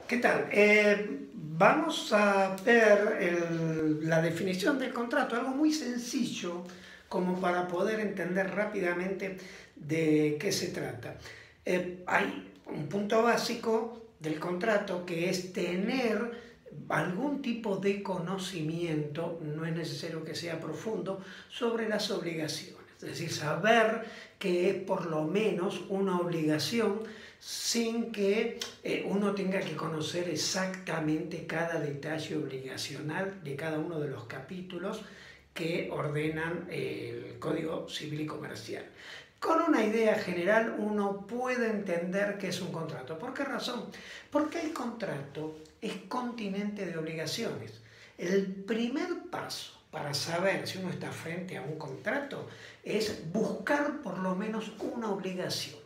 ¿Qué tal? Vamos a ver la definición del contrato, algo muy sencillo como para poder entender rápidamente de qué se trata. Hay un punto básico del contrato que es tener algún tipo de conocimiento, no es necesario que sea profundo, sobre las obligaciones. Es decir, saber que es por lo menos una obligación sin que uno tenga que conocer exactamente cada detalle obligacional de cada uno de los capítulos que ordenan el Código Civil y Comercial. Con una idea general uno puede entender qué es un contrato. ¿Por qué razón? Porque el contrato es continente de obligaciones. El primer paso para saber si uno está frente a un contrato es buscar por lo menos una obligación.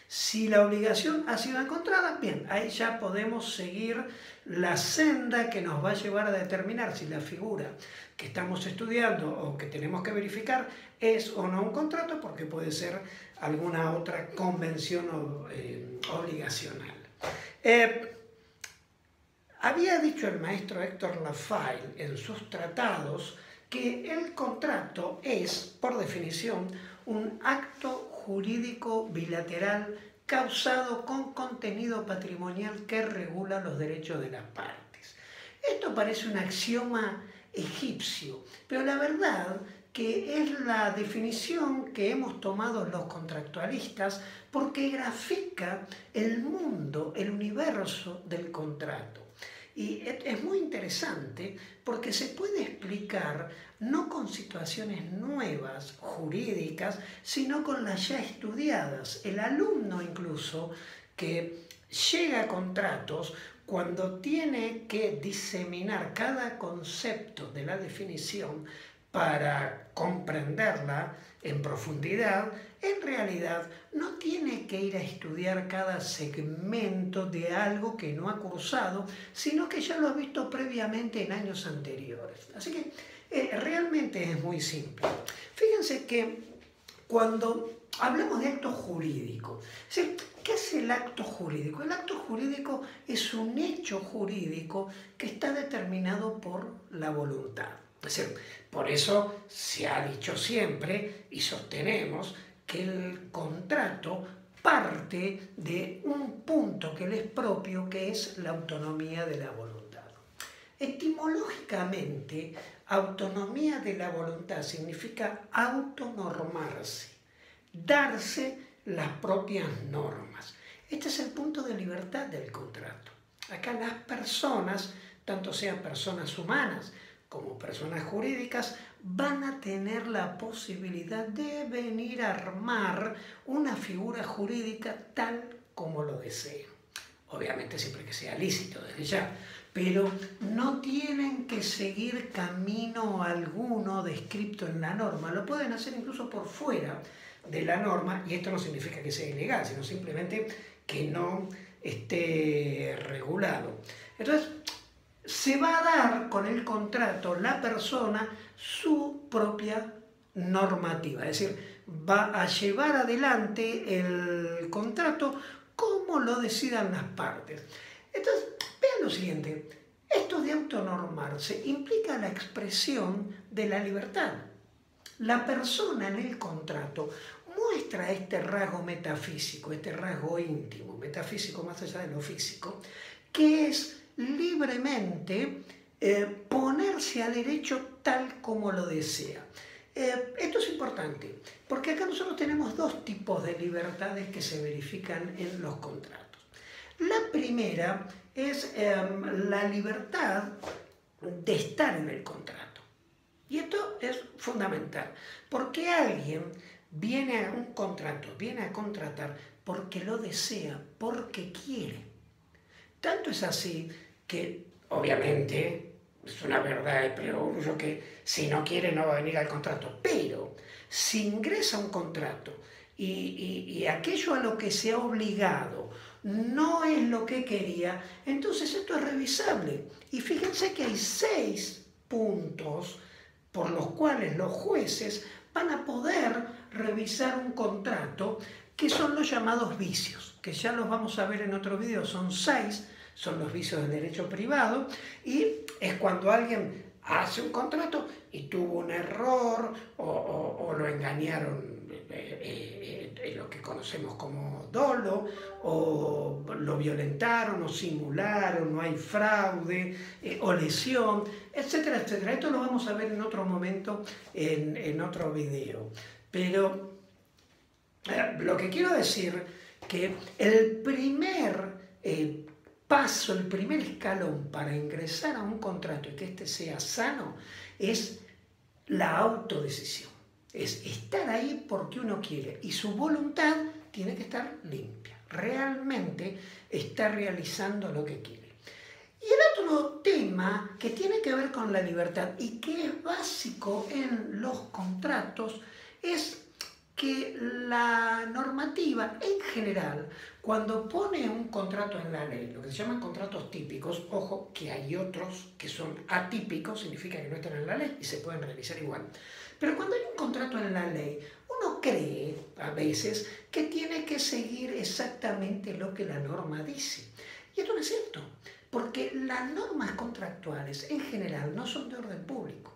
Si la obligación ha sido encontrada, bien, ahí ya podemos seguir la senda que nos va a llevar a determinar si la figura que estamos estudiando o que tenemos que verificar es o no un contrato, porque puede ser alguna otra convención obligacional. Había dicho el maestro Héctor Lafave en sus tratados que el contrato es, por definición, un acto jurídico bilateral causado con contenido patrimonial que regula los derechos de las partes. Esto parece un axioma egipcio, pero la verdad que es la definición que hemos tomado los contractualistas porque grafica el mundo, el universo del contrato. Y es muy interesante porque se puede explicar no con situaciones nuevas, jurídicas, sino con las ya estudiadas. El alumno incluso que llega a contratos cuando tiene que diseminar cada concepto de la definición para comprenderla en profundidad, en realidad no tiene que ir a estudiar cada segmento de algo que no ha cursado, sino que ya lo ha visto previamente en años anteriores. Así que realmente es muy simple. Fíjense que cuando hablamos de acto jurídico, ¿qué es el acto jurídico? El acto jurídico es un hecho jurídico que está determinado por la voluntad. Es decir, por eso se ha dicho siempre y sostenemos que el contrato parte de un punto que le es propio, que es la autonomía de la voluntad. Etimológicamente, autonomía de la voluntad significa autonormarse, darse las propias normas. Este es el punto de libertad del contrato. Acá las personas, tanto sean personas humanas como personas jurídicas, van a tener la posibilidad de venir a armar una figura jurídica tal como lo deseen. Obviamente siempre que sea lícito desde ya, pero no tienen que seguir camino alguno descrito en la norma. Lo pueden hacer incluso por fuera de la norma, y esto no significa que sea ilegal, sino simplemente que no esté regulado. Entonces, se va a dar con el contrato la persona su propia normativa, es decir, va a llevar adelante el contrato como lo decidan las partes. Entonces, vean lo siguiente, esto de autonormarse implica la expresión de la libertad. La persona en el contrato muestra este rasgo metafísico, este rasgo íntimo, metafísico más allá de lo físico, que es libremente ponerse a derecho tal como lo desea. Esto es importante, porque acá nosotros tenemos dos tipos de libertades que se verifican en los contratos. La primera es la libertad de estar en el contrato. Y esto es fundamental, porque alguien viene a un contrato, viene a contratar porque lo desea, porque quiere. Tanto es así que, obviamente, es una verdad de perogrullo que si no quiere no va a venir al contrato, pero si ingresa a un contrato y aquello a lo que se ha obligado no es lo que quería, entonces esto es revisable. Y fíjense que hay 6 puntos por los cuales los jueces van a poder revisar un contrato, que son los llamados vicios, que ya los vamos a ver en otro video, son 6, son los vicios del derecho privado, y es cuando alguien hace un contrato y tuvo un error o lo engañaron, lo que conocemos como dolo, o lo violentaron o simularon, no hay fraude o lesión, etcétera, etcétera. Esto lo vamos a ver en otro momento, en otro video. Pero lo que quiero decir que el primer paso, el primer escalón para ingresar a un contrato y que este sea sano es la autodecisión. Es estar ahí porque uno quiere y su voluntad tiene que estar limpia. Realmente está realizando lo que quiere. Y el otro tema que tiene que ver con la libertad y que es básico en los contratos es que la normativa en general, cuando pone un contrato en la ley, lo que se llaman contratos típicos, ojo que hay otros que son atípicos, significa que no están en la ley y se pueden realizar igual. Pero cuando hay un contrato en la ley, uno cree a veces que tiene que seguir exactamente lo que la norma dice. Y esto no es cierto, porque las normas contractuales en general no son de orden público,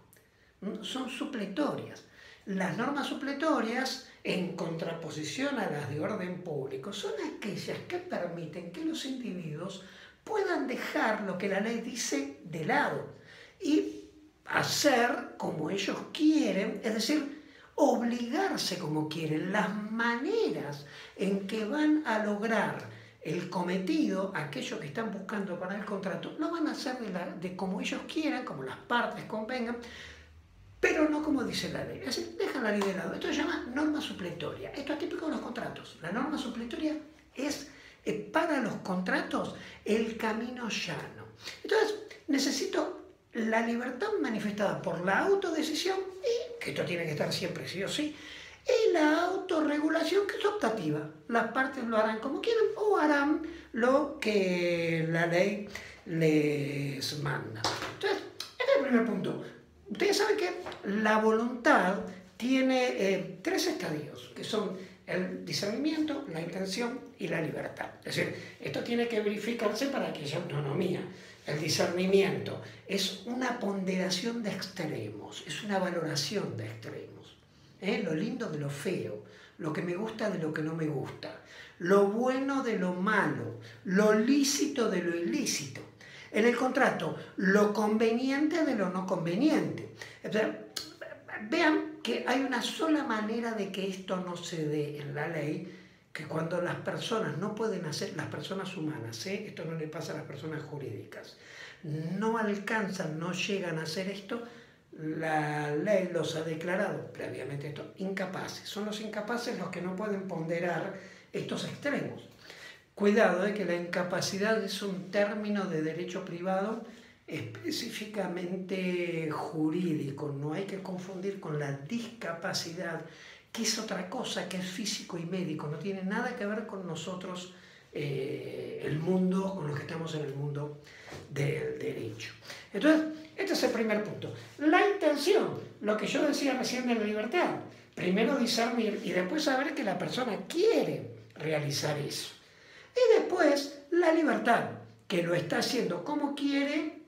son supletorias. Las normas supletorias, en contraposición a las de orden público, son aquellas que permiten que los individuos puedan dejar lo que la ley dice de lado y hacer como ellos quieren, es decir, obligarse como quieren. Las maneras en que van a lograr el cometido, aquello que están buscando para el contrato, lo van a hacer de como ellos quieran, como las partes convengan, pero no como dice la ley. Es decir, dejan la ley de lado. Esto se llama norma supletoria. Esto es típico de los contratos. La norma supletoria es para los contratos el camino llano. Entonces, necesito la libertad manifestada por la autodecisión, y que esto tiene que estar siempre sí o sí, y la autorregulación, que es optativa. Las partes lo harán como quieran o harán lo que la ley les manda. Entonces, este es el primer punto. Ustedes saben que la voluntad tiene 3 estadios, que son el discernimiento, la intención y la libertad. Es decir, esto tiene que verificarse para que haya autonomía. El discernimiento es una ponderación de extremos, es una valoración de extremos. Lo lindo de lo feo, lo que me gusta de lo que no me gusta, lo bueno de lo malo, lo lícito de lo ilícito. En el contrato, lo conveniente de lo no conveniente. Vean que hay una sola manera de que esto no se dé en la ley, que cuando las personas no pueden hacer, las personas humanas, esto no le pasa a las personas jurídicas, no alcanzan, no llegan a hacer esto, la ley los ha declarado previamente esto incapaces. Son los incapaces los que no pueden ponderar estos extremos. Cuidado, que la incapacidad es un término de derecho privado específicamente jurídico, no hay que confundir con la discapacidad, que es otra cosa, que es físico y médico, no tiene nada que ver con nosotros, el mundo, con los que estamos en el mundo del derecho. Entonces, este es el primer punto. La intención, lo que yo decía recién de la libertad, primero discernir y después saber que la persona quiere realizar eso. Y después la libertad, que lo está haciendo como quiere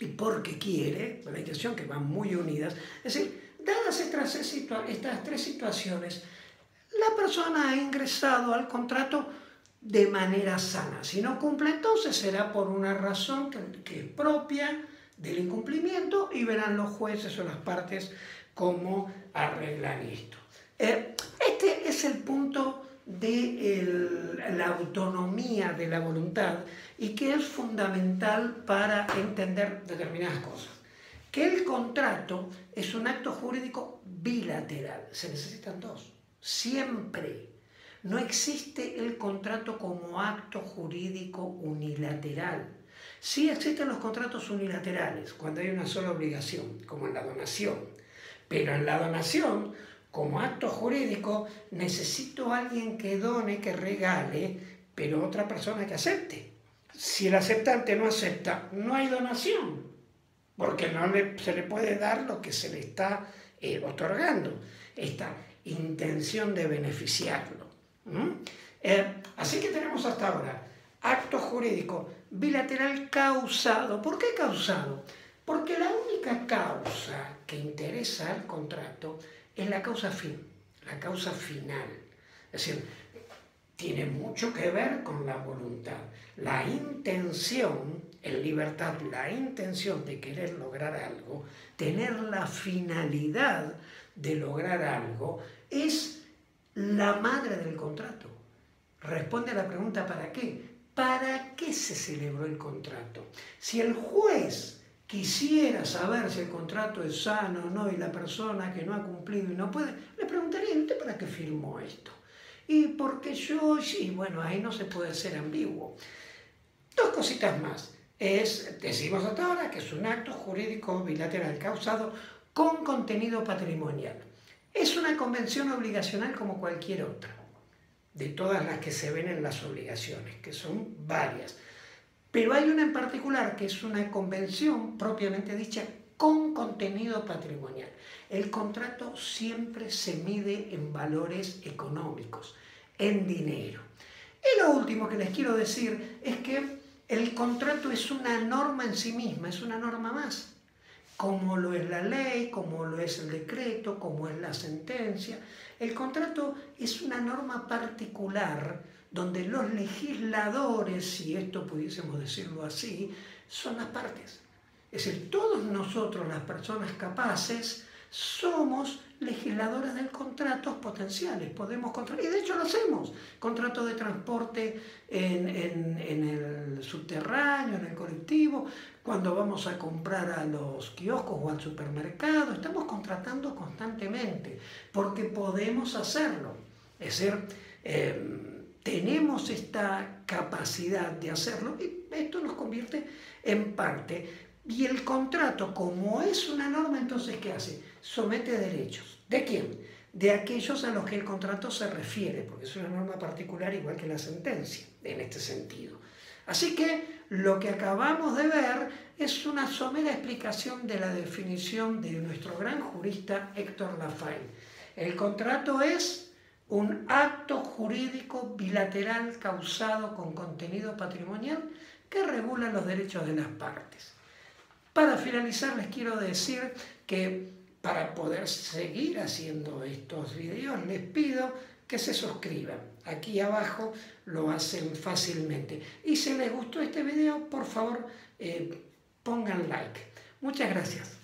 y porque quiere, la intención que van muy unidas. Es decir, dadas estas 3 situaciones, la persona ha ingresado al contrato de manera sana. Si no cumple, entonces será por una razón que es propia del incumplimiento y verán los jueces o las partes cómo arreglan esto. Este es el punto de la autonomía de la voluntad y que es fundamental para entender determinadas cosas. Que el contrato es un acto jurídico bilateral, se necesitan 2, siempre. No existe el contrato como acto jurídico unilateral. Sí existen los contratos unilaterales, cuando hay una sola obligación, como en la donación. Pero en la donación, como acto jurídico, necesito a alguien que done, que regale, pero otra persona que acepte. Si el aceptante no acepta, no hay donación, porque no se le puede dar lo que se le está otorgando, esta intención de beneficiarlo. Así que tenemos hasta ahora Acto jurídico bilateral causado. ¿Por qué causado? Porque la única causa que interesa al contrato es la causa fin, la causa final. Es decir, tiene mucho que ver con la voluntad. La intención, en libertad, la intención de querer lograr algo, tener la finalidad de lograr algo, es la madre del contrato. Responde a la pregunta ¿para qué? ¿Para qué se celebró el contrato? Si el juez quisiera saber si el contrato es sano o no y la persona que no ha cumplido y no puede, le preguntaría, ¿usted para qué firmó esto? Y porque yo, sí, bueno, ahí no se puede ser ambiguo. Dos cositas más. Decimos hasta ahora que es un acto jurídico bilateral causado con contenido patrimonial. Es una convención obligacional como cualquier otra, de todas las que se ven en las obligaciones, que son varias. Pero hay una en particular que es una convención propiamente dicha con contenido patrimonial. El contrato siempre se mide en valores económicos, en dinero. Y lo último que les quiero decir es que el contrato es una norma en sí misma, es una norma más, como lo es la ley, como lo es el decreto, como es la sentencia. El contrato es una norma particular donde los legisladores, si esto pudiésemos decirlo así, son las partes. Es decir, todos nosotros, las personas capaces, somos legisladores del contratos potenciales. Podemos contratar, y de hecho lo hacemos, contrato de transporte en el subterráneo, en el colectivo, cuando vamos a comprar a los kioscos o al supermercado, estamos contratando constantemente, porque podemos hacerlo. Es decir, tenemos esta capacidad de hacerlo y esto nos convierte en parte. Y el contrato, como es una norma, entonces, ¿qué hace? Somete derechos. ¿De quién? De aquellos a los que el contrato se refiere, porque es una norma particular igual que la sentencia, en este sentido. Así que lo que acabamos de ver es una somera explicación de la definición de nuestro gran jurista Héctor Lafay. El contrato es un acto jurídico bilateral causado con contenido patrimonial que regula los derechos de las partes. Para finalizar, les quiero decir que para poder seguir haciendo estos videos les pido que se suscriban. Aquí abajo lo hacen fácilmente. Y si les gustó este video, por favor, pongan like. Muchas gracias.